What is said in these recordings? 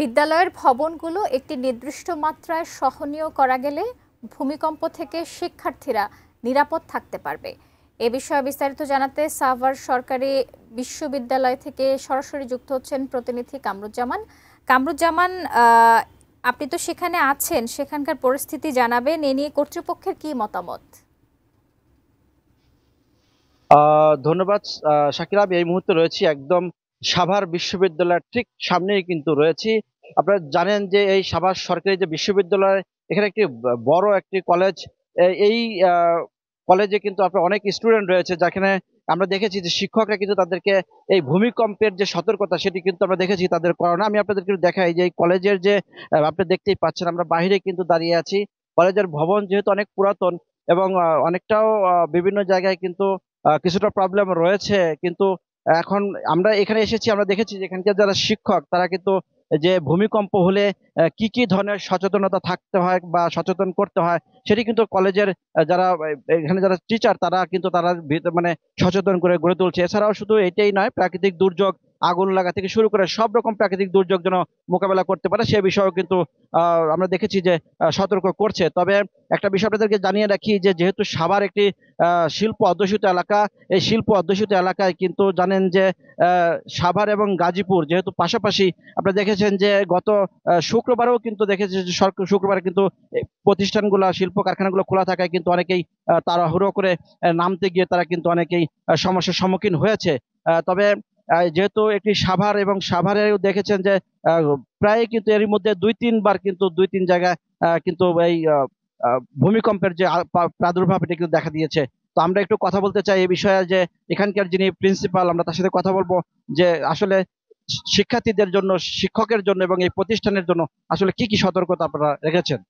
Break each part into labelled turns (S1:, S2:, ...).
S1: বিদ্যালয়ের ভবনগুলো একটি নির্দিষ্ট মাত্রায় সহনীয় করা গেলে ভূমিকম্প থেকে শিক্ষার্থীরা নিরাপদ থাকতে পারবে। এ বিষয়ে বিস্তারিত জানাতে সাভার সরকারি বিশ্ববিদ্যালয় থেকে সরাসরি যুক্ত হচ্ছেন প্রতিনিধি কামরুজ্জামান। কামরুজ্জামান, আপনি তো সেখানে আছেন, সেখানকার পরিস্থিতি জানাবেন। এ নিয়ে কর্তৃপক্ষের কি মতামত?
S2: ধন্যবাদ শাকিলা। আমি এই মুহূর্তে রয়েছি একদম সাভার বিশ্ববিদ্যালয়ের ঠিক সামনেই কিন্তু রয়েছি। আপনারা জানেন যে এই সাভার সরকারি যে বিশ্ববিদ্যালয়, এখানে একটি বড় একটি কলেজ। এই কলেজে কিন্তু আপনার অনেক স্টুডেন্ট রয়েছে, যেখানে আমরা দেখেছি যে শিক্ষকরা কিন্তু তাদেরকে এই ভূমিকম্পের যে সতর্কতা সেটি কিন্তু আমরা দেখেছি তাদের করানো। আমি আপনাদেরকে দেখাই যে এই কলেজের যে আপনি দেখতেই পাচ্ছেন, আমরা বাইরে কিন্তু দাঁড়িয়ে আছি। কলেজের ভবন যেহেতু অনেক পুরাতন এবং অনেকটাও বিভিন্ন জায়গায় কিন্তু কিছুটা প্রবলেম রয়েছে, কিন্তু এখন আমরা এখানে এসেছি, আমরা দেখেছি যে এখানকার যারা শিক্ষক তারা কিন্তু যে ভূমিকম্প হলে কি কি ধরনের সচেতনতা থাকতে হয় বা সচেতন করতে হয় সেটি কিন্তু কলেজের যারা এখানে যারা টিচার তারা কিন্তু তারা মানে সচেতন করে গড়ে তুলছে। এছাড়াও শুধু এটাই নয়, প্রাকৃতিক দুর্যোগ, আগুন লাগা থেকে শুরু করে সব রকম প্রাকৃতিক দুর্যোগ যেন মোকাবেলা করতে পারে সে বিষয়েও কিন্তু আমরা দেখেছি যে সতর্ক করছে। তবে একটা বিষয় আপনাদেরকে জানিয়ে রাখি যে যেহেতু সাভার একটি শিল্প অধ্যুষিত এলাকা, এই শিল্প অধ্যুষিত এলাকায় কিন্তু জানেন যে সাভার এবং গাজীপুর যেহেতু পাশাপাশি, আপনারা দেখেছেন যে গত শুক্রবারেও কিন্তু দেখেছি যে শুক্রবারে কিন্তু এই প্রতিষ্ঠানগুলো, শিল্প কারখানাগুলো খোলা থাকায় কিন্তু অনেকেই তাড়াহুড়ো করে নামতে গিয়ে তারা কিন্তু অনেকেই সমস্যার সম্মুখীন হয়েছে। তবে যেহেতু একটি সাভার এবং সাভারেও দেখেছেন যে প্রায় কিন্তু এর মধ্যে দুই তিন জায়গায় কিন্তু এই ভূমিকম্পের যে প্রাদুর্ভাব এটা কিন্তু দেখা দিয়েছে। তো আমরা একটু কথা বলতে চাই এই বিষয়ে, যে এখানকার যিনি প্রিন্সিপাল, আমরা তার সাথে কথা বলবো যে আসলে শিক্ষার্থীদের জন্য, শিক্ষকের জন্য এবং এই প্রতিষ্ঠানের জন্য আসলে কি কি সতর্কতা আপনারা রেখেছেন।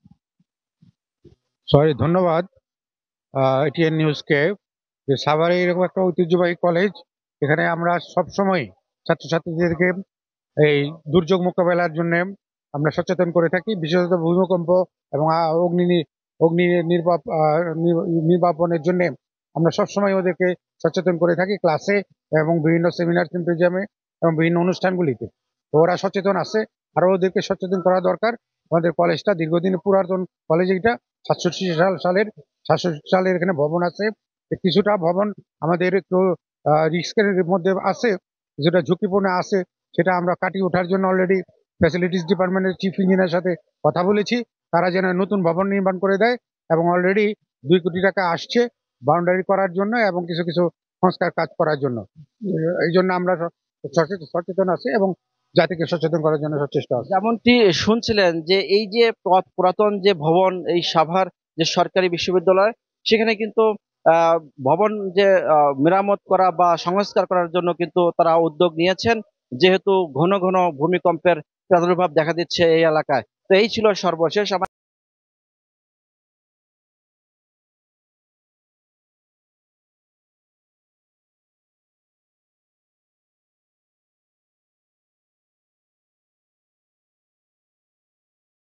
S3: ধন্যবাদ এটিএন নিউজকে। যে সাভারে এরকম একটা ঐতিহ্যবাহী কলেজ, এখানে আমরা সবসময় ছাত্রছাত্রীদেরকে এই দুর্যোগ মোকাবেলার জন্য আমরা সচেতন করে থাকি, বিশেষত ভূমিকম্প এবং অগ্নি অগ্নি নির্বাপনের জন্য আমরা সবসময় ওদেরকে সচেতন করে থাকি ক্লাসে এবং বিভিন্ন সেমিনার সিম্পোজিয়ামে এবং বিভিন্ন অনুষ্ঠানগুলিতে। তো ওরা সচেতন আছে, আরো ওদেরকে সচেতন করা দরকার। আমাদের কলেজটা দীর্ঘদিন পুরাতন কলেজ, এটা 67 সালের এখানে ভবন আছে। কিছুটা ভবন আমাদের একটু রিস্কের মধ্যে আছে, কিছুটা ঝুঁকিপূর্ণ আছে, সেটা আমরা কাটিয়ে ওঠার জন্য অলরেডি ফ্যাসিলিটিস ডিপার্টমেন্টের চিফ ইঞ্জিনিয়ারের সাথে কথা বলেছি। তারা যেন নতুন ভবন নির্মাণ করে দেয় এবং অলরেডি 2 কোটি টাকা আসছে বাউন্ডারি করার জন্য এবং কিছু কিছু সংস্কার কাজ করার জন্য। এই জন্য আমরা সচেতন আছি এবং জাতিকে সচেতন করার জন্য সচেষ্ট আছে।
S2: যেমনটি শুনছিলেন যে এই যে পুরাতন যে ভবন, এই সাভার যে সরকারি বিশ্ববিদ্যালয়, সেখানে কিন্তু আহ ভবন যে মেরামত করা বা সংস্কার করার জন্য কিন্তু তারা উদ্যোগ নিয়েছেন, যেহেতু ঘন ঘন ভূমিকম্পের প্রাদুর্ভাব দেখা দিচ্ছে এই এলাকায়। তো এই ছিল সর্বশেষ